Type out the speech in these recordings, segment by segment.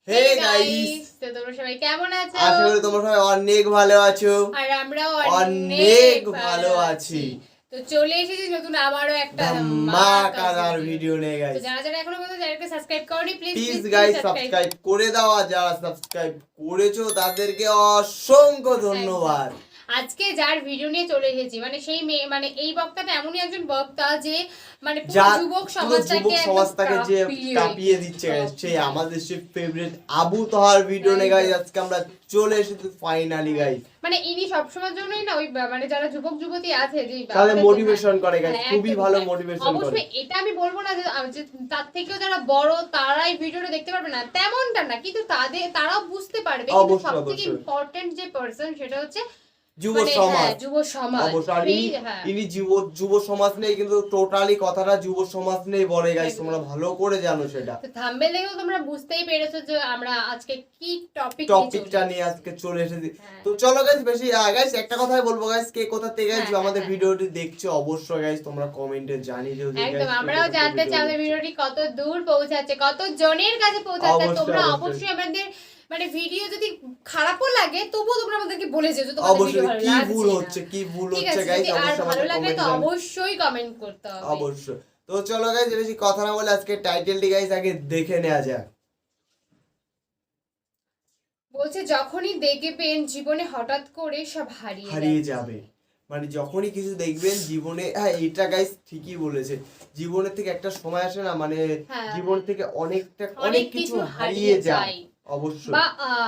Hey guys, তো তোমরা সবাই কেমন আছো? আশা করি তোমরা সবাই অনেক ভালো আছো। আর আমরাও অনেক ভালো আছি। তো চলে এসেছি নতুন আবারও একটা ধামাকাদার ভিডিও নিয়ে তো গাইস। যারা যারা এখনো পর্যন্ত চ্যানেলকে সাবস্ক্রাইব করনি প্লিজ গাইস সাবস্ক্রাইব করে দাও, আর যারা সাবস্ক্রাইব করেছো তাদেরকে অসংখ্য ধন্যবাদ। আজকে যার ভিডিও নিয়ে চলে এসেছি মানে সেই মানে এই বক্তাটা এমনই একজন বক্তা যে মানে যা যুবক সমাজটাকে যে কাঁপিয়ে দিচ্ছে গাইস, সেই আমাদের সেই ফেভারিট আবু তোহার ভিডিও নিয়ে গাইস আজকে আমরা চলে এসেছি ফাইনালি গাইস। মানে ইনি সবসময়ের জন্যই না ওই মানে যারা যুবক যুবতী আছে যে তাহলে মোটিভেশন করে গাইস, খুবই ভালো মোটিভেশন করে। অবশ্যই এটা আমি বলবো না যে তার থেকেও যারা বড় তারাই ভিডিওটা দেখতে পারবে না, তেমনটা না, কিন্তু তারাও বুঝতে পারবে। কিন্তু সবথেকে ইম্পর্টেন্ট যে পারসন সেটা হচ্ছে যুব সমাজ। যুব সমাজ ইনি যুব সমাজ নেই, কিন্তু টোটালি কথাটা যুব সমাজ নেই বলে গাইস, তোমরা ভালো করে জানো সেটা। তো থাম্বনেল দেখেও তোমরা বুঝতেই পেরেছো যে আমরা আজকে কি টপিকটা নিয়ে আজকে চলে এসেছি। তো চলো গাইস, বেশি গাইস একটা কথাই বলবো গাইস, কে কোথা থেকে গাইস আমাদের ভিডিওটি দেখছো অবশ্যই গাইস তোমরা কমেন্টে জানিয়ে দিও। একদম আমরাও জানতে চাই আমাদের ভিডিওটি কত দূর পৌঁছাচ্ছে, কত জনের কাছে পৌঁছাচ্ছে। তোমরা অবশ্যই আমাদের মানে ভিডিও যদি খারাপও লাগে তবুও তোমরা আমাদেরকে বলে যেও যে তোমাদের ভিডিও ভালো লাগছে, কি ভুল হচ্ছে গাইস অবশ্যই ভালো লাগলে তো অবশ্যই কমেন্ট করতে হবে অবশ্যই। তো চলো গাইস বেশি কথা না বলে আজকে টাইটেলটি গাইস আগে দেখে নেওয়া যাক। বলছে যখনই দেখবেন জীবনে হঠাৎ করে সব হারিয়ে যাবে, মানে যখনই কিছু দেখবেন জীবনে, হ্যাঁ এটা গাইস ঠিকই বলেছে, জীবনের থেকে একটা সময় আসে না মানে জীবন থেকে অনেক কিছু হারিয়ে যায় অবশ্যই, বা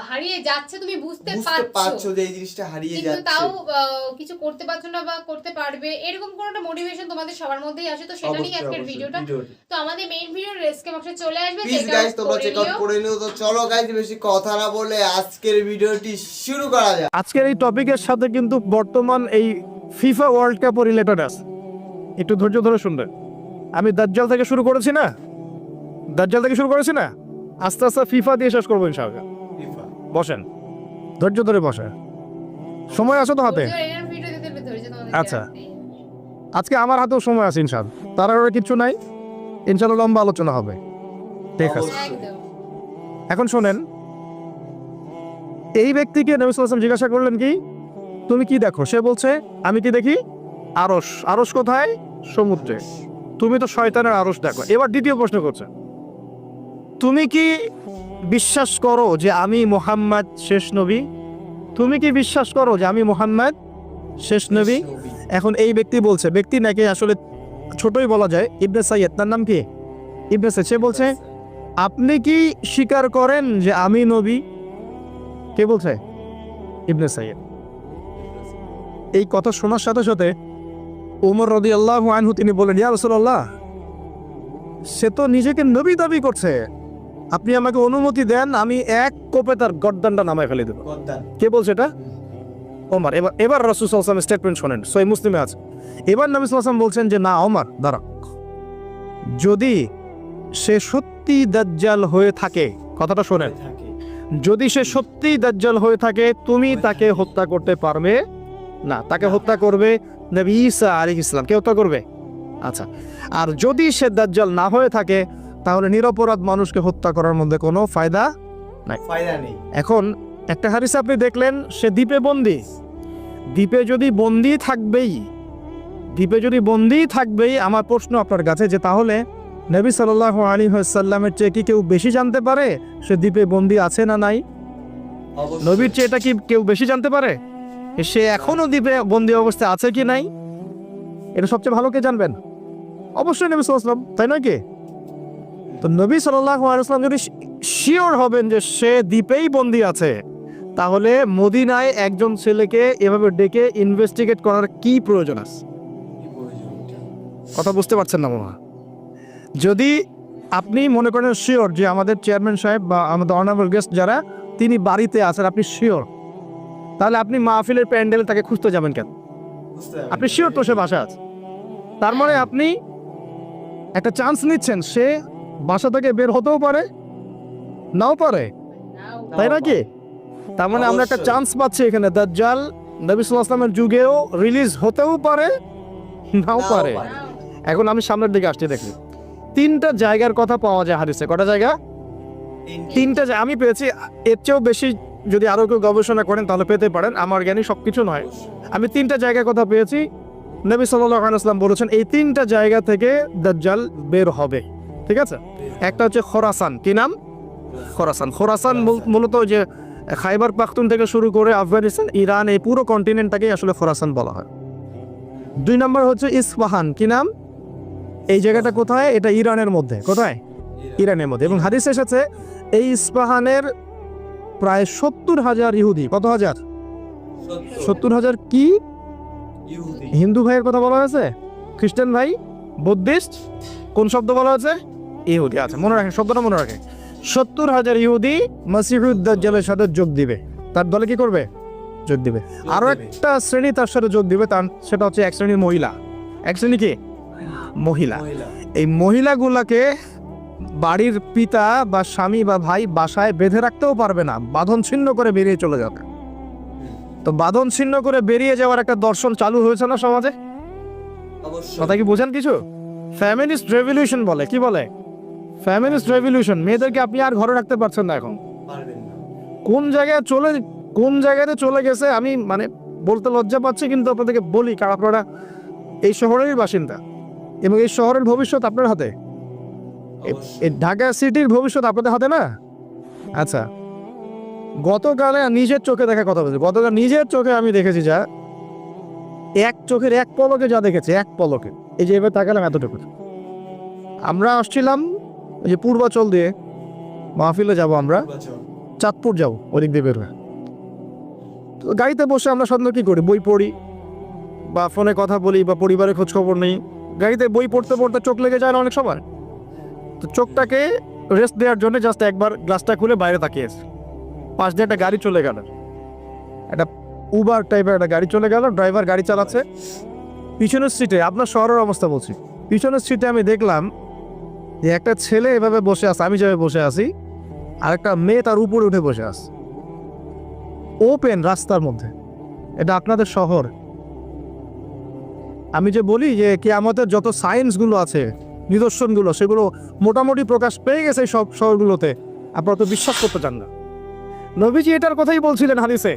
হারিয়ে যাচ্ছে, তুমি বুঝতে পারছো যে এই জিনিসটা হারিয়ে যাচ্ছে, কিন্তু তাও কিছু করতে পারছো না বা করতে পারবে এরকম কোন একটা মোটিভেশন তোমাদের সবার মধ্যেই আসে। তো সেটা নিয়ে আজকের ভিডিওটা। তো আমাদের মেইন ভিডিওর ডেসক্রিপশন বক্সে চলে আসবে, প্লিজ গাইস তোমরা চেক আউট করে নিও। তো চলো গাইস বেশি কথা না বলে আজকের ভিডিওটি শুরু করা যাক। আজকের এই টপিকের সাথে কিন্তু বর্তমান এই ফিফা ওয়ার্ল্ড কাপও রিলেটেড আছে, একটু ধৈর্য ধরে শুনবেন। আমি দাজ্জাল থেকে শুরু করেছি না, আস্তে আস্তে ফিফা দিয়ে শেষ করবো ইনশাআল্লাহ। বসেন, ধৈর্য ধরে বসেন, সময় আছে তো হাতে? আচ্ছা, আজকে আমার হাতেও সময় আছে ইনশাআল্লাহ, তার আর কিছু নাই, ইনশাআল্লাহ লম্বা আলোচনা হবে, ঠিক আছে? এখন শোনেন, এই ব্যক্তিকে নবী সাল্লাল্লাহু আলাইহি ওয়াসাল্লাম জিজ্ঞাসা করলেন কি তুমি কি দেখো? সে বলছে আমি কি দেখি? আরশ। আরশ কোথায়? সমুদ্রে। তুমি তো শয়তানের আরশ দেখো। এবার দ্বিতীয় প্রশ্ন করছে, তুমি কি বিশ্বাস করো যে আমি মুহাম্মদ শেষ নবী? তুমি কি বিশ্বাস করো যে আমি মুহাম্মদ শেষ নবী? এখন এই ব্যক্তি বলছে, ব্যক্তি নাকি আসলে ছোটই বলা যায়, ইবনে সাইয়্যিদ, তার নাম কি? ইবনে সাইয়্যিদ। সে বলছে আপনি কি স্বীকার করেন যে আমি নবী? কে বলছে? ইবনে সাইয়্যিদ। এই কথা শোনার সাথে সাথে ওমর রাদিয়াল্লাহু আনহু তিনি বলেন, ইয়া রাসূলুল্লাহ, সে তো নিজেকে নবী দাবি করছে, আপনি আমাকে অনুমতি দেন, আমি এক কোপে তার গর্দানটা নামায় ফেলে দেব। কে বলছে এটা? ওমর। এবার রাসূল সাল্লাল্লাহু আলাইহি ওয়াসাল্লাম স্টেটমেন্ট শোনেন, সহিহ মুসলিমে আছে। এবার নবী সাল্লাল্লাহু আলাইহি ওয়াসাল্লাম বলছেন যে না ওমর দাঁড়া, যদি সে সত্যি দাজ্জাল হয়ে থাকে, কথাটা শোনেন, যদি সে সত্যি দাজ্জাল হয়ে থাকে তুমি তাকে হত্যা করতে পারবে না, তাকে হত্যা করবে নবী ঈসা আলাইহিস সালাম, কে হত্যা করবে? আচ্ছা, আর যদি সে দাজ্জাল না হয়ে থাকে তাহলে নিরপরাধ মানুষকে হত্যা করার মধ্যে কোনো ফায়দা নেই। এখন একটা হাদিস আপনি দেখলেন, সে দ্বীপে বন্দী, দ্বীপে যদি বন্দী থাকবেই, আমার প্রশ্ন আপনার কাছে যে তাহলে নবী সাল্লাল্লাহু আলাইহি ওয়াসাল্লামের চেয়ে কি কেউ বেশি জানতে পারে সে দ্বীপে বন্দী আছে না নাই? নবীর চেয়ে এটা কি কেউ বেশি জানতে পারে সে এখনো দ্বীপে বন্দী অবস্থায় আছে কি নাই? এটা সবচেয়ে ভালো কে জানবেন? অবশ্যই নবী সাল্লাল্লাহু আলাইহি ওয়াসাল্লাম, তাই নয় কি? তো নবী সাল্লাল্লাহু আলাইহি ওয়াসাল্লাম যদি শিওর হবেন যে সে দ্বীপেই বন্দী আছে, তাহলে মদিনায় একজন ছেলেকে এভাবে ডেকে ইনভেস্টিগেট করার কি প্রয়োজন আছে? কথা বুঝতে পারছেন না মনে হয়? যদি আপনি মনে করেন শিওর যে আমাদের চেয়ারম্যান সাহেব বা আমাদের অনারেবল গেস্ট যারা তিনি বাড়িতে আছেন, আপনি শিওর, তাহলে আপনি মাহফিলের প্যান্ডেলে তাকে খুঁজতে যাবেন কেন? আপনি শিওর তো সে বাসা আছে, তার মানে আপনি একটা চান্স নিচ্ছেন, সে বাসা থেকে বের হতেও পারে নাও পারে, তাই নাকি? তার মানে আমরা একটা চান্স পাচ্ছি এখানে, দাজ্জাল নবী সাল্লাল্লাহু আলাইহি ওয়াসাল্লামের যুগেও রিলিজ হতেও পারে নাও পারে। এখন আমি সামনের দিকে আসতে দেখি, তিনটা জায়গার কথা পাওয়া যায় হাদিসে। কটা জায়গা? তিনটা আমি পেয়েছি, এর চেয়েও বেশি যদি আরো কেউ গবেষণা করেন তাহলে পেতে পারেন, আমার জ্ঞানী সবকিছু নয়। আমি তিনটা জায়গার কথা পেয়েছি, নবী সাল্লাল্লাহু আলাইহি ওয়াসাল্লাম বলেছেন এই তিনটা জায়গা থেকে দাজ্জাল বের হবে, ঠিক আছে? একটা হচ্ছে খোরাসান, কি নাম? খোরাসান। খোরাসান মূলত যে খাইবার পাখতুন থেকে শুরু করে আফগানিস্তান, ইরান, এই পুরো কন্টিনেন্টটাকেই আসলে খোরাসান বলা হয়। 2 নম্বর হচ্ছে ইস্পাহান, কি নাম? এই জায়গাটা কোথায়? এটা ইরানের মধ্যে। কোথায়? ইরানের মধ্যে। এবং হাদিস এসেছে এই ইস্পাহানের প্রায় 70,000 ইহুদি। কত হাজার? 70,000 কি? হিন্দু ভাইয়ের কথা বলা হয়েছে? খ্রিস্টান ভাই? বুদ্ধিস্ট? কোন শব্দ বলা হয়েছে? ইহুদি। আচ্ছা, মনে রাখেন, শব্দটা মনে রাখেন। 70,000 ইহুদি মাসিহুদ দাজ্জালের সাথে যোগ দিবে। তার দলে কি করবে? যোগ দিবে। আরো একটা শ্রেণী তার সাথে যোগ দিবে, সেটা হচ্ছে এক শ্রেণীর মহিলা। এক শ্রেণী কি? মহিলা। এই মহিলাগুলাকে বাড়ির পিতা বা স্বামী বা ভাই বাসায় বেঁধে রাখতেও পারবে না, বাঁধন ছিন্ন করে বেরিয়ে চলে যাবে। তো বাঁধন ছিন্ন করে বেরিয়ে যাওয়ার একটা দর্শন চালু হয়েছে না সমাজে? কথা কি বোঝেন কিছু? ফ্যামিনিস্ট রেভলিউশন বলে। কি বলে? Feminist revolution. মেয়েদেরকে আপনি আর ঘরে রাখতে পারছেন না এখন। কোন জায়গাতে চলে গেছে আমি মানে বলতে লজ্জা পাচ্ছি, কিন্তু আপনাদেরকে বলি, কারণ আপনারা এই শহরেরই বাসিন্দা এবং এই শহরের ভবিষ্যৎ আপনার হাতে। এই ঢাকা সিটির ভবিষ্যৎ আপনাদের হাতে না? আচ্ছা, গতকালে নিজের চোখে দেখা কথা বলছি, গতকাল নিজের চোখে আমি দেখেছি যা, এক চোখের এক পলকে যা দেখেছি, এক পলকে, এই যে এবার তাকালাম এতটুকু। আমরা আসছিলাম ওই যে পূর্বাচল দিয়ে, মাহফিলে যাব আমরা, চাঁদপুর যাব, ওদিক দিয়ে বের হয়ে। তো গাড়িতে বসে আমরা সাধারণত কি করি? বই পড়ি বা ফোনে কথা বলি বা পরিবারের খোঁজ খবর নেই। গাড়িতে বই পড়তে পড়তে চোখ লেগে যায় না অনেক সময়? তো চোখটাকে রেস্ট দেওয়ার জন্য জাস্ট একবার গ্লাসটা খুলে বাইরে তাকিয়েছে। পাশ দিয়ে একটা গাড়ি চলে গেল, একটা উবার টাইপের একটা গাড়ি চলে গেল, ড্রাইভার গাড়ি চালাচ্ছে। পিছনের সিটে, আপনার শহরের অবস্থা বলছি, পিছনের সিটে আমি দেখলাম যে একটা ছেলে এভাবে বসে আছে, আমি যেভাবে বসে আছি, আর একটা মেয়ে তার উপরে উঠে বসে আছে ওপেন রাস্তার মধ্যে। এটা আপনাদের শহর। আমি যে বলি যে কিয়ামতের যত সায়েন্সগুলো আছে, নিদর্শনগুলো, সেগুলো মোটামুটি প্রকাশ পেয়ে গেছে সব শহরগুলোতে, আপনারা তো বিশ্বাস করতে চান না। নবীজি এটার কথাই বলছিলেন হাদিসে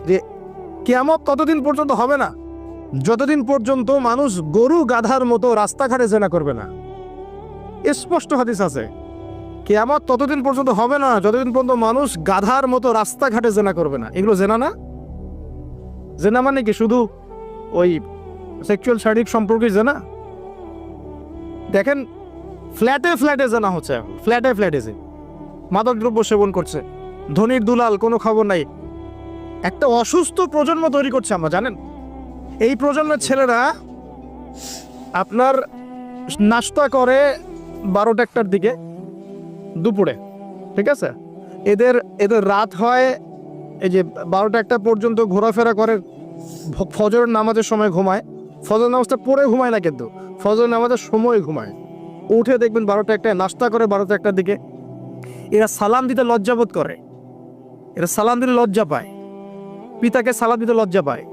যে কিয়ামত ততদিন পর্যন্ত হবে না যতদিন পর্যন্ত মানুষ গরু গাধার মতো রাস্তাঘাটে জেনা করবে না। স্পষ্ট হাদিস আছে, কিয়ামত ততদিন পর্যন্ত হবে না যতদিন পর্যন্ত মানুষ গাধার মতো রাস্তাঘাটে জেনা করবে না। এগুলো জেনা না? জেনা মানে কি শুধু ওই সেক্সুয়াল শারীরিক সম্পর্কে জেনা? দেখেন, ফ্ল্যাটে ফ্ল্যাটে জেনা হচ্ছে, ফ্ল্যাটে ফ্ল্যাটে যে মাদক দ্রব্য সেবন করছে, ধনীর দুলাল, কোনো খবর নাই। একটা অসুস্থ প্রজন্ম তৈরি করছে আমরা, জানেন? এই প্রজন্মের ছেলেরা আপনার নাস্তা করে 12-1টার দিকে দুপুরে, ঠিক আছে? এদের রাত হয় এই যে 12-1টা পর্যন্ত ঘোরাফেরা করে, ফজর নামাজের সময় ঘুমায়। ফজর নামাজটা পড়ে ঘুমায় না, কিন্তু ফজর নামাজের সময় ঘুমায়। উঠে দেখবেন 12-1টায় নাস্তা করে 12-1টার দিকে। এরা সালাম দিতে লজ্জাবোধ করে, এরা সালাম দিতে লজ্জা পায়, পিতাকে সালাম দিতে লজ্জা পায়।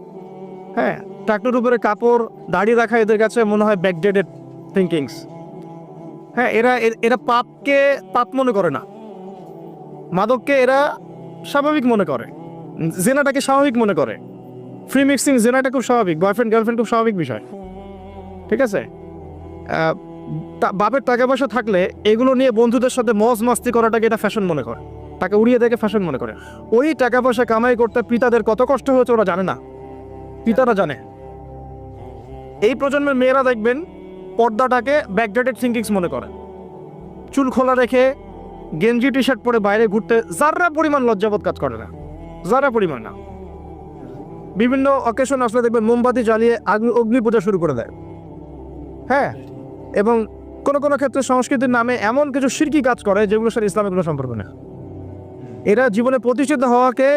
হ্যাঁ, ট্রাক্টর উপরে কাপড় দাঁড়িয়ে রাখা এদের কাছে মনে হয় ব্যাকডেটেড থিঙ্কিংস। হ্যাঁ, এরা পাপকে পাপ মনে করে না, মাদককে এরা স্বাভাবিক মনে করে, জেনাটাকে স্বাভাবিক মনে করে। ফ্রি মিক্সিং জেনাটা খুব স্বাভাবিক, বয়ফ্রেন্ড গার্লফ্রেন্ড খুব স্বাভাবিক বিষয়, ঠিক আছে? বাপের টাকা পয়সা থাকলে এগুলো নিয়ে বন্ধুদের সাথে মজ মাস্তি করাটাকে এটা ফ্যাশন মনে করে, তাকে উড়িয়ে দেখে ফ্যাশন মনে করে। ওই টাকা পয়সা কামাই করতে পিতাদের কত কষ্ট হয়েছে ওরা জানে না, পিতারা জানে। এই প্রজন্মের মেয়েরা দেখবেন পর্দাটাকে ব্যাকডেটেড থিঙ্কিংস মনে করে, চুল খোলা রেখে গেঞ্জি টি শার্ট পরে বাইরে ঘুরতে যারা পরিমাণ লজ্জাবোধ কাজ করে না, যারা পরিমাণ না। বিভিন্ন অকেশন আসলে দেখবেন মোমবাতি জ্বালিয়ে অগ্নি পূজা শুরু করে দেয়। হ্যাঁ, এবং কোনো কোনো ক্ষেত্রে সংস্কৃতির নামে এমন কিছু শিরকি কাজ করে যেগুলোর সাথে ইসলামের কোনো সম্পর্ক নেই। এরা জীবনে প্রতিষ্ঠিত হওয়াকে,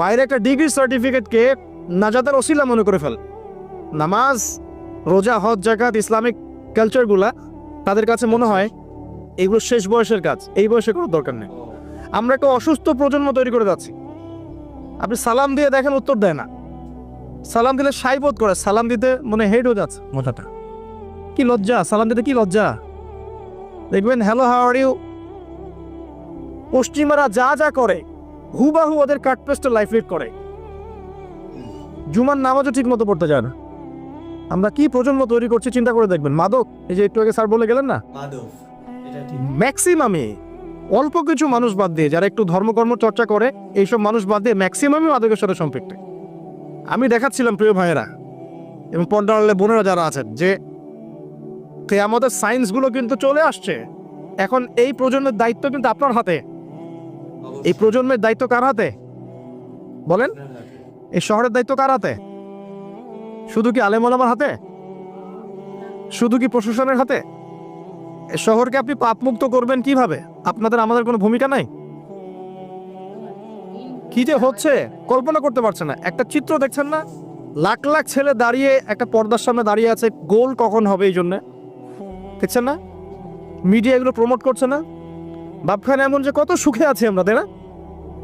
বাইরে একটা ডিগ্রি সার্টিফিকেটকে নাজাতের ওসিলা মনে করে ফেল। নামাজ, রোজা, হজ, যাকাত, ইসলামিক কালচারগুলা তাদের কাছে মনে হয় এগুলো শেষ বয়সের কাজ, এই বয়সে কোনো দরকার নেই। আমরা একটা অসুস্থ প্রজন্ম তৈরি করে যাচ্ছি। আপনি সালাম দিয়ে দেখেন উত্তর দেয় না, সালাম দিলে সাই বোধ করে, সালাম দিতে মনে হেড হয়ে যাচ্ছে মাথাটা। কি লজ্জা, সালাম দিতে কি লজ্জা। দেখবেন হ্যালো হাউ আর ইউ, পশ্চিমারা যা যা করে হুবাহু ওদের কাটপেস্টে লাইফ লিড করে। জুমার নামাজও ঠিক মতো পড়তে যায় না। আমরা কি প্রজন্ম তৈরি করছি চিন্তা করে দেখবেন। মাদক, এই যে একটু আগে স্যার বলে গেলেন না, মাদক, এটা ঠিক। ম্যাক্সিমামে অল্প কিছু মানুষ বাদ দিয়ে, যারা একটু ধর্মকর্ম চর্চা করে, এইসব মানুষ বাদ দিয়ে ম্যাক্সিমামই মাদকের সাথে সম্পৃক্ত। আমি দেখাচ্ছিলাম প্রিয় ভাইয়েরা এবং পর্দালে বোনেরা যারা আছেন যে আমাদের সায়েন্সগুলো কিন্তু চলে আসছে। এখন এই প্রজন্মের দায়িত্ব কিন্তু আপনার হাতে। এই প্রজন্মের দায়িত্ব কার হাতে বলেন? এই শহরের দায়িত্ব কার হাতে? শুধু কি আলেম ওলামার হাতে? শুধু কি প্রশাসনের হাতে? এই শহরকে আপনি পাপমুক্ত করবেন কিভাবে? আপনাদের আমাদের কোনো ভূমিকা নাই? কি যে হচ্ছে কল্পনা করতে পারছে না। একটা চিত্র দেখছেন না, লাখ লাখ ছেলে দাঁড়িয়ে একটা পর্দার সামনে দাঁড়িয়ে আছে, গোল কখন হবে এই জন্য দেখছেন না? মিডিয়া এগুলো প্রমোট করছে না। বাপখানে এমন যে কত সুখে আছি আমরা, তাই না?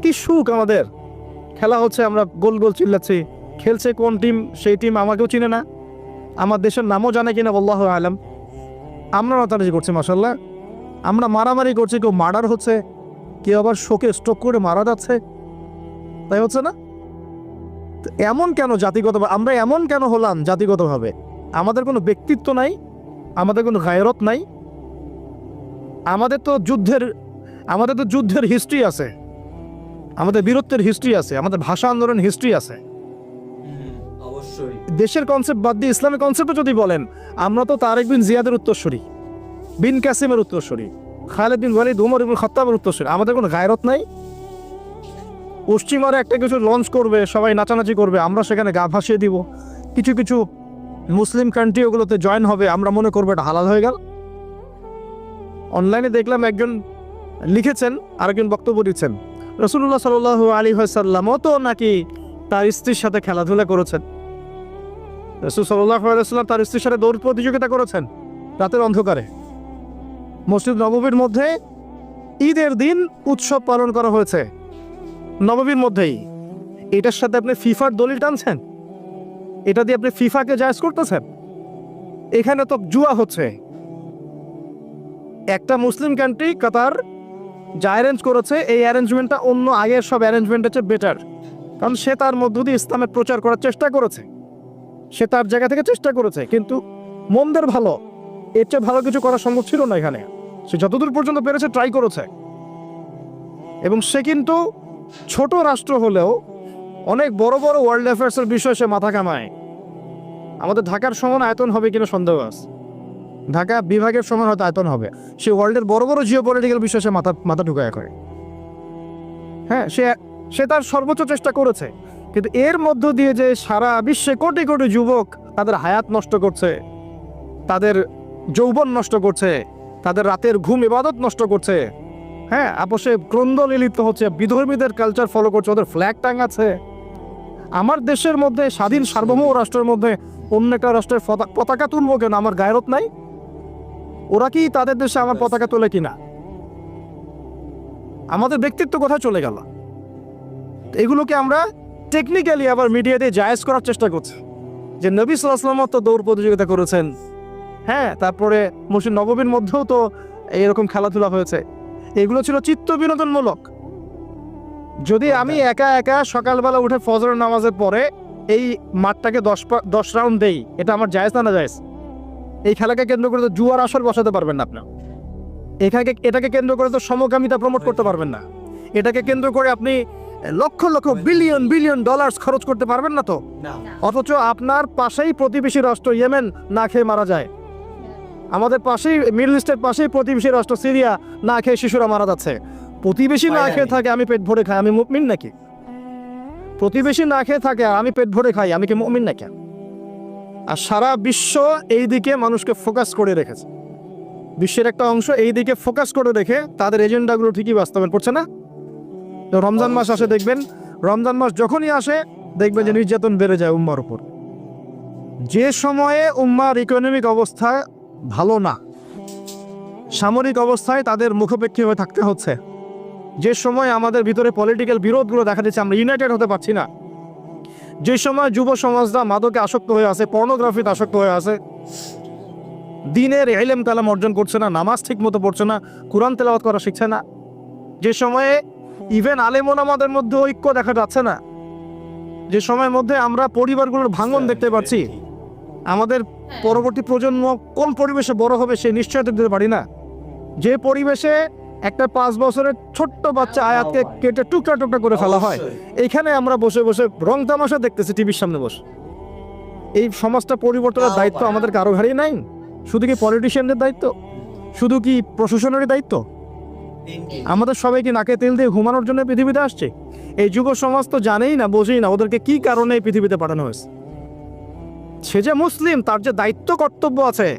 কি সুখ আমাদের। খেলা হচ্ছে, আমরা গোল গোল চিল্লাচ্ছি। খেলছে কোন টিম, সেই টিম আমাকেও চিনে না, আমার দেশের নামও জানে কিনা আল্লাহু আলাম। আমরা রাতারাতি করছি মাশাআল্লাহ, আমরা মারামারি করছি, কেউ মার্ডার হচ্ছে, কেউ আবার শোকে স্ট্রোক করে মারা যাচ্ছে, তাই হচ্ছে না? তো এমন কেন জাতিগত, আমরা এমন কেন হলাম জাতিগতভাবে? আমাদের কোনো ব্যক্তিত্ব নাই, আমাদের কোনো গায়রত নাই। আমাদের তো যুদ্ধের হিস্ট্রি আছে, আমাদের বীরত্বের হিস্ট্রি আছে, আমাদের ভাষা আন্দোলন হিস্ট্রি আছে। অবশ্যই দেশের কনসেপ্ট বাদ দিয়ে ইসলামের কনসেপ্টে যদি বলেন, আমরা তো তারেক বিন জিয়াদের উত্তরসূরি, বিন কাসিমের উত্তরসূরি, খালেদ বিন ওয়ালিদ, উমর ইবনে খাত্তাবের উত্তরসূরি। আমাদের কোনো গায়রত নাই। পশ্চিমারা একটা কিছু লঞ্চ করবে, সবাই নাচানাচি করবে, আমরা সেখানে গা ভাসিয়ে দিব। কিছু কিছু মুসলিম কান্ট্রি ওগুলোতে জয়েন হবে, আমরা মনে করবো এটা হালাল হয়ে গেল। অনলাইনে দেখলাম একজন লিখেছেন, আরেকজন বক্তব্য দিচ্ছেন, রাসূলুল্লাহ সাল্লাল্লাহু আলাইহি ওয়াসাল্লামও তো নাকি তার স্ত্রীর সাথে খেলাধুলা করেছেন। রাসূল সাল্লাল্লাহু আলাইহি ওয়াসাল্লাম তার স্ত্রীর সাথে দৌড় প্রতিযোগিতা করেছেন রাতের অন্ধকারে। মসজিদ নববীর মধ্যে ঈদের দিন উৎসব পালন করা হয়েছে নববীর মধ্যেই। এটার সাথে আপনি ফিফার দলিল টানছেন, এটা দিয়ে আপনি ফিফাকে জায়েজ করতেছেন। এখানে তো জুয়া হচ্ছে। একটা মুসলিম কান্ট্রি কাতার যা অ্যারেঞ্জ করেছে, এই অ্যারেঞ্জমেন্টটা অন্য আগের সব অ্যারেঞ্জমেন্টের চেয়ে বেটার, কারণ সে তার মধ্য দিয়ে ইসলামের প্রচার করার চেষ্টা করেছে, সে তার জায়গা থেকে চেষ্টা করেছে। কিন্তু মন্দের ভালো, এর চেয়ে ভালো কিছু করা সম্ভব ছিল না এখানে। সে যতদূর পর্যন্ত পেরেছে ট্রাই করেছে, এবং সে কিন্তু ছোট রাষ্ট্র হলেও অনেক বড় বড় ওয়ার্ল্ড অ্যাফেয়ার্সের বিষয়ে সে মাথা কামায়। আমাদের ঢাকার সমান আয়তন হবে কিনা সন্দেহ আছে, ঢাকা বিভাগের সমান হয়তো আয়তন হবে। সে ওয়ার্ল্ডের বড় বড় জিও পলিটিক্যাল বিষয়ে সে মাথা ঢুকায় করে। হ্যাঁ, সে তার সর্বোচ্চ চেষ্টা করেছে, কিন্তু এর মধ্য দিয়ে যে সারা বিশ্বে কোটি কোটি যুবক তাদের হায়াত নষ্ট করছে, তাদের যৌবন নষ্ট করছে, তাদের রাতের ঘুম ইবাদত নষ্ট করছে, হ্যাঁ, আপোষে ক্রন্দলে লিপ্ত হচ্ছে, বিধর্মীদের কালচার ফলো করছে, ওদের ফ্ল্যাগ টাঙাচ্ছে। আমার দেশের মধ্যে, স্বাধীন সার্বভৌম রাষ্ট্রের মধ্যে অন্য একটা রাষ্ট্রের পতাকা তুলবো কেন? আমার গায়রত নাই? ওরা কি তাদের দেশে আমার পতাকা তোলে কিনা? আমাদের ব্যক্তিত্ব কোথায় চলে গেল? এগুলোকে আমরা টেকনিক্যালি আবার মিডিয়াতে জায়েজ করার চেষ্টা করছি, যে নবী সাল্লাল্লাহু আলাইহি ওয়াসাল্লাম তো দৌড় প্রতিযোগিতা করেছেন, হ্যাঁ, তারপরে মসজিদ নববীর মধ্যেও তো এইরকম খেলাধুলা হয়েছে। এগুলো ছিল চিত্ত বিনোদনমূলক। যদি আমি একা একা সকালবেলা উঠে ফজরের নামাজের পরে এই মাঠটাকে 10 রাউন্ড দেই, এটা আমার জায়েজ না জায়েজ? এই খেলাকে কেন্দ্র করে তো জুয়ার আসর বসাতে পারবেন না আপনি। এটাকে কেন্দ্র করে তো সমকামিতা প্রমোট করতে পারবেন না। এটাকে কেন্দ্র করে আপনি lakh lakh billion billion dollar খরচ করতে পারবেন না তো। অথচ আপনার পাশেই প্রতিবেশী রাষ্ট্র ইয়েমেন না খেয়ে মারা যায়। আমাদের পাশেই মিডল ইস্টের পাশেই প্রতিবেশী রাষ্ট্র সিরিয়া না খেয়ে শিশুরা মারা যাচ্ছে। প্রতিবেশী না খেয়ে থাকে, আমি পেট ভরে খাই, আমি মুমিন নাকি? প্রতিবেশী না খেয়ে থাকে আর আমি পেট ভরে খাই, আমি কি মুমিন নাকি? আর সারা বিশ্ব এই দিকে মানুষকে ফোকাস করে রেখেছে। বিশ্বের একটা অংশ এই দিকে ফোকাস করে রেখে তাদের এজেন্ডাগুলো ঠিকই বাস্তবায়ন করছে না। তো রমজান মাস আসে, দেখবেন রমজান মাস যখনই আসে দেখবেন যে নির্যাতন বেড়ে যায় উম্মার উপর। যে সময়ে উম্মার ইকোনমিক অবস্থা ভালো না, সামরিক অবস্থায় তাদের মুখাপেক্ষী হয়ে থাকতে হচ্ছে, যে সময় আমাদের ভিতরে পলিটিক্যাল বিরোধগুলো দেখা দিচ্ছে, আমরা ইউনাইটেড হতে পারছি না, যে সময় যুব সমাজরা মাদকে আসক্ত হয়ে আছে, পর্নোগ্রাফিতে আসক্ত হয়ে আছে, দিনের ইলম কালাম অর্জন করছে না, নামাজ ঠিক মতো পড়ছে না, কোরআন তেলাওয়াত করা শিখছে না, যে সময়ে ইভেন আলেমন আমাদের মধ্যে ঐক্য দেখা যাচ্ছে না, যে সময়ের মধ্যে আমরা পরিবারগুলোর ভাঙন দেখতে পাচ্ছি, আমাদের পরবর্তী প্রজন্ম কোন পরিবেশে বড় হবে সে নিশ্চয়তা দিতে পারি না। যে পরিবেশে একটা 5 বছরের ছোট্ট বাচ্চা আয়াতকে কেটে টুকরা টুকরা করে ফেলা হয়, এইখানে আমরা বসে বসে রং তামাশা দেখতেছি টিভির সামনে বসে। এই সমাজটা পরিবর্তনের দায়িত্ব আমাদের কারো ঘাড়ি নাই? শুধু কি পলিটিশিয়ানদের দায়িত্ব? শুধু কি প্রশাসনেরই দায়িত্ব? আমাদের সবাই কি নাকে তেল দিয়ে ঘুমানোর জন্য পৃথিবীতে আসছে? এই যুব সমাজ তো জানেই না, বোঝেই না ওদেরকে কি কারণে এই পৃথিবীতে পাঠানো হয়েছে। সে যে মুসলিম, তার যে দায়িত্ব কর্তব্য আছে,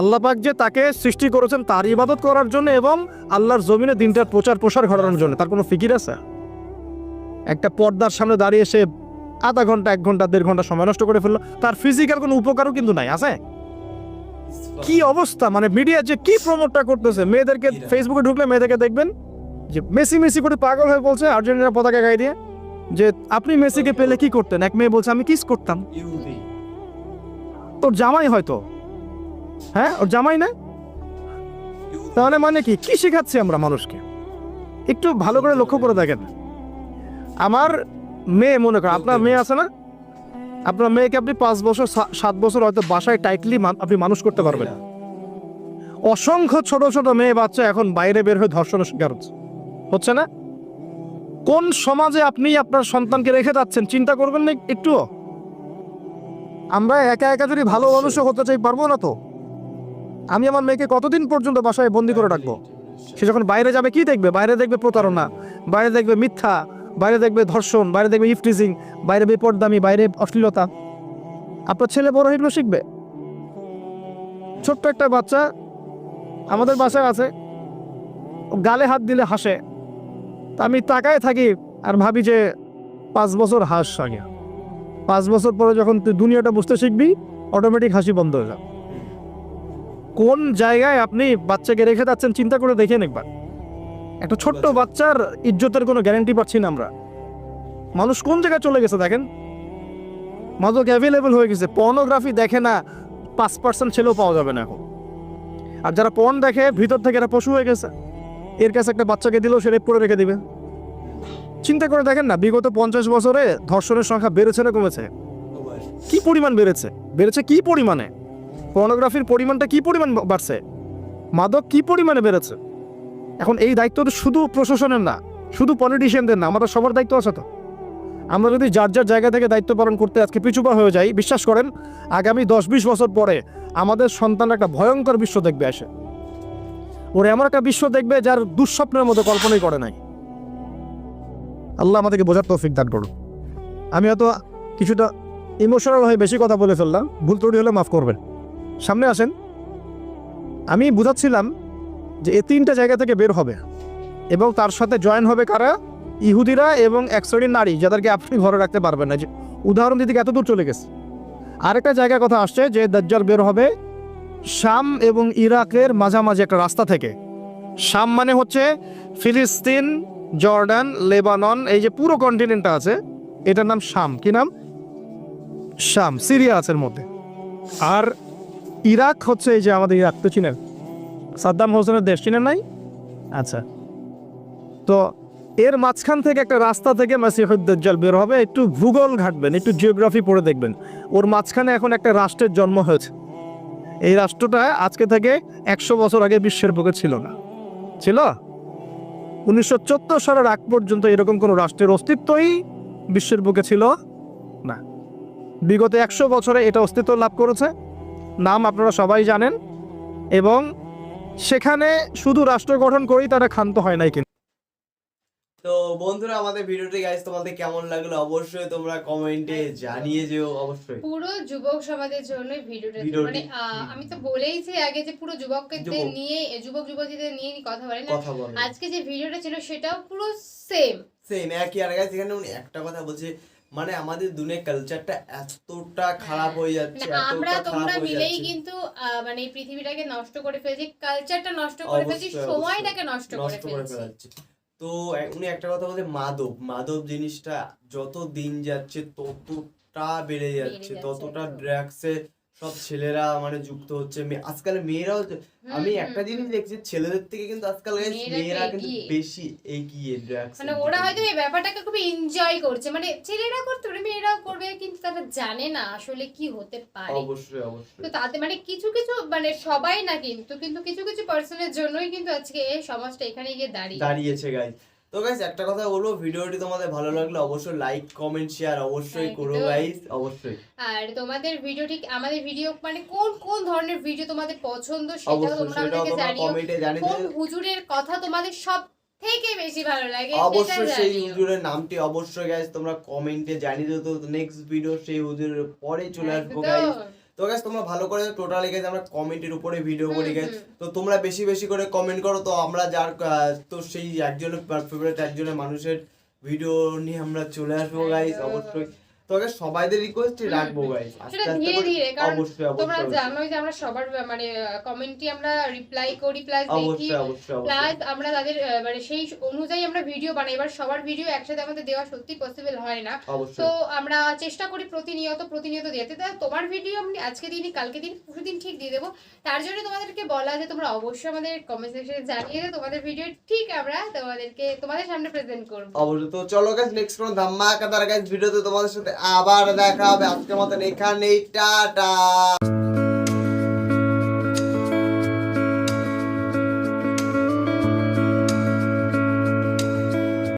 আল্লাহ পাক যে তাকে সৃষ্টি করেছেন তার ইবাদত করার জন্য এবং আল্লাহর জমিনে দিনটার প্রচার প্রসার ঘটানোর জন্য, তার কোনো ফিকির আছে? একটা পর্দার সামনে দাঁড়িয়ে সে আধা ঘন্টা 1 ঘন্টা 1.5 ঘন্টা সময় নষ্ট করে ফেললো, তার ফিজিক্যাল কোনো উপকারও কিন্তু নাই। আছে কি অবস্থা, মানে মিডিয়া যে কি প্রমোটটা করতেছে, মেয়েদেরকে ফেসবুকে ঢুকলে মেয়েদেরকে দেখবেন যে মেসি মেসি করে পাগল হয়ে বলছে আর্জেন্টিনা পতাকা গায়ে দিয়ে যে আপনি মেসিকে পেলে কি করতেন। এক মেয়ে বলছে আমি কিস করতাম। তোর জামাই হয়তো, হ্যাঁ ওর জামাই না, তাহলে মানে কি কি শেখাচ্ছি আমরা মানুষকে? একটু ভালো করে লক্ষ্য করে দেখেন। আমার মেয়ে, মনে করেন আপনার মেয়ে আছে না, আপনার মেয়েকে আপনি 5 বছর 7 বছর হয়তো বাসায় টাইটলি আপনি মানুষ করতে পারবেন। অসংখ্য ছোট ছোট মেয়ে বাচ্চা এখন বাইরে বের হয়ে ধর্ষণের শিকার হচ্ছে না? কোন সমাজে আপনি আপনার সন্তানকে রেখে যাচ্ছেন চিন্তা করবেন না একটুও? আমরা একা একা যদি ভালো মানুষ হতে চাই পারবো না তো। আমি আমার মেয়েকে কতদিন পর্যন্ত বাসায় বন্দি করে রাখবো? সে যখন বাইরে যাবে কি দেখবে? বাইরে দেখবে প্রতারণা, বাইরে দেখবে মিথ্যা, বাইরে দেখবে ধর্ষণ, বাইরে দেখবে ইফটিজিং, বাইরে বেপরদামি, বাইরে অশ্লীলতা। আপনার ছেলে বড় হইলো শিখবে। ছোট্ট একটা বাচ্চা আমাদের বাসায় আছে, গালে হাত দিলে হাসে, আমি তাকায় থাকি আর ভাবি যে 5 বছর হাস আগে, 5 বছর পরে যখন তুই দুনিয়াটা বুঝতে শিখবি অটোমেটিক হাসি বন্ধ হয়ে যাবে। কোন জায়গায় আপনি বাচ্চাকে রেখে যাচ্ছেন চিন্তা করে দেখেন একবার। একটা ছোট্ট বাচ্চার ইজ্জতের কোনো গ্যারান্টি পাচ্ছি না আমরা। মানুষ কোন জায়গায় চলে গেছে দেখেন। মাদক অ্যাভেলেবল হয়ে গেছে, পর্নোগ্রাফি দেখে না 5% ছেলেও পাওয়া যাবে না এখন। আর যারা পর্ন দেখে ভিতর থেকে এরা পশু হয়ে গেছে, এর কাছে একটা বাচ্চাকে দিলেও সে রেপ করে রেখে দিবে। চিন্তা করে দেখেন না, বিগত 50 বছরে ধর্ষণের সংখ্যা বেড়েছে না কমেছে? কি পরিমাণ বেড়েছে, বেড়েছে কি পরিমাণে? পর্নোগ্রাফির পরিমাণটা কি পরিমাণ বাড়ছে? মাদক কি পরিমাণে বেড়েছে? এখন এই দায়িত্ব তো শুধু প্রশাসনের না, শুধু পলিটিশিয়ানদের না, আমাদের সবার দায়িত্ব আছে তো। আমরা যদি যার যার জায়গা থেকে দায়িত্ব পালন করতে আজকে পিছুপা হয়ে যাই, বিশ্বাস করেন আগামী 10-20 বছর পরে আমাদের সন্তান একটা ভয়ঙ্কর বিশ্ব দেখবে আসে। ওরা এমন একটা বিশ্ব দেখবে যার দুঃস্বপ্নের মধ্যে কল্পনাই করে নাই। আল্লাহ আমাদেরকে বোঝার তৌফিক দান করুন। আমি হয়তো কিছুটা ইমোশনাল হয়ে বেশি কথা বলে ফেললাম, ভুল ত্রুটি হলে মাফ করবেন। সামনে আসেন। আমি বুঝাচ্ছিলাম যে এই 3টা জায়গা থেকে বের হবে এবং তার সাথে জয়েন হবে কারা? ইহুদিরা এবং এক শ্রেণীর নারী যাদেরকে আপনি ঘরে রাখতে পারবেন না। যে উদাহরণ দিতে এত দূর চলে গেছে। আরেকটা জায়গার কথা আসছে যে দাজ্জাল বের হবে শাম এবং ইরাকের মাঝামাঝি একটা রাস্তা থেকে। শাম মানে হচ্ছে ফিলিস্তিন, জর্ডান, লেবানন, এই যে পুরো কন্টিনেন্টটা আছে এটার নাম শাম। কি নাম? শাম। সিরিয়া আছে এর মধ্যে। আর ইরাক হচ্ছে এই যে আমাদের ইরাক তো চিনেন, সাদ্দাম হোসেনের দেশ, চিনেন নাই? আচ্ছা, তো এর মাঝখান থেকে একটা রাস্তা থেকে মাসিহুদ দাজ্জাল বের হবে। একটু ভূগোল ঘাটবেন, একটু জিওগ্রাফি পড়ে দেখবেন। ওর মাঝখানে এখন একটা রাষ্ট্রের জন্ম হয়েছে। এই রাষ্ট্রটা আজকে থেকে 100 বছর আগে বিশ্বের বুকে ছিল না। ছিল 1974 সালের আগ পর্যন্ত এরকম কোনো রাষ্ট্রের অস্তিত্বই বিশ্বের বুকে ছিল না। বিগত 100 বছরে এটা অস্তিত্ব লাভ করেছে। নাম আপনারা সবাই জানেন। এবং সেখানে শুধু রাষ্ট্র গঠন করেই তারা ক্ষান্ত হয় নাই। কিন্তু তো বন্ধুরা, আমাদের ভিডিওটি গাইস তোমাদের কেমন লাগলো অবশ্যই তোমরা কমেন্টে জানিয়ে যেও। অবশ্যই পুরো যুবক সমাজের জন্য ভিডিওটা, মানে আমি তো বলেইছি আগে যে পুরো যুবকদের নিয়ে, যুবক যুবতীদের নিয়ে কথা বলেন। আজকে যে ভিডিওটা ছিল সেটাও পুরো সেম একই। আর গাইস এখানে উনি একটা কথা বলছে, মানে আমাদের দুনিয়ার কালচারটা এতটা খারাপ হয়ে যাচ্ছে, আমরা তোমরা মিলেই কিন্তু মানে এই পৃথিবীটাকে নষ্ট করে ফেলছি, কালচারটা নষ্ট করে ফেলছি, সময়টাকে নষ্ট করে ফেলছি। তো উনি একটা কথা বলতে, মাদক জিনিসটা যত দিন যাচ্ছে ততটা বেড়ে যাচ্ছে, ততটা ড্রাগসে সব ছেলেরা মানে যুক্ত হচ্ছে, আজকাল মেয়েরাও আমি একটা জিনিস দেখছি, ছেলেদের থেকে কিন্তু আজকাল মেয়েরা কিন্তু বেশি এগিয়ে ড্রাগস, মানে ওরা হয়তো এই ব্যাপারটাকে খুব এনজয় করছে, মানে ছেলেরা করতে পারে মেয়েরাও করবে, কিন্তু তারা জানে না আসলে কি হতে পারে। অবশ্যই অবশ্যই। তো তাতে মানে কিছু কিছু মানে সবাই না, কিন্তু কিছু কিছু পার্সনের জন্যই কিন্তু আজকে এই সমাজটা এখানে গিয়ে দাঁড়িয়েছে গাইস। তো গাইস একটা কথা বলবো, ভিডিওটি তোমাদের ভালো লাগলে অবশ্যই লাইক কমেন্ট শেয়ার অবশ্যই করো গাইস, অবশ্যই। আর তোমাদের ভিডিওটি আমাদের ভিডিও মানে কোন কোন ধরনের ভিডিও তোমাদের পছন্দ সেটাও তোমরা আমাদেরকে জানিও। কোন হুজুরের কথা তোমাদের সব থেকে বেশি ভালো লাগে অবশ্যই সেই হুজুরের নামটি অবশ্যই গাইস তোমরা কমেন্টে জানিয়ে দিও। তো নেক্সট ভিডিও সেই হুজুরের পরে চলে আসবো গাইস। তো গাইস তোমরা ভালো করে টোটালি গাইস আমরা কমেন্টের উপরে ভিডিও করি গাইস, তো তোমরা বেশি বেশি করে কমেন্ট করো, তো আমরা যার তো সেই একজনের ফেভারিট একজনের মানুষের ভিডিও নিয়ে আমরা চলে আসবো গাইস অবশ্যই। তো গাইস সবাইদের রিকোয়েস্টই রাখবো গাইস সেটা ধীরে ধীরে, কারণ অবশ্যই তোমরা জানোই যে আমরা সবার মানে কমেন্টই আমরা রিপ্লাই করি, প্লাস দেখি, প্লাস আমরা তাদের মানে সেই অনুযায়ী আমরা ভিডিও বানাই। এবার সবার ভিডিও একসাথে আমাদের দেওয়া সত্যি পসিবল হয় না, তো আমরা চেষ্টা করি প্রতিনিয়ত দিতে। তোমার ভিডিও আমি আজকে দিনই কালকে দিন পরশুদিন ঠিক দিয়ে দেবো। তার জন্য তোমাদেরকে বলা যে তোমরা অবশ্যই আমাদের কমেন্ট সেকশনে জানিয়ে দাও তোমাদের ভিডিও, ঠিক আমরা তোমাদের সামনে প্রেজেন্ট করব অবশ্যই। তো চলো গাইস নেক্সট কোন ধামাকাদার গাইস ভিডিওতে তোমাদের সাথে আবার দেখা হবে। আজকের মতন এখানেই টাটা।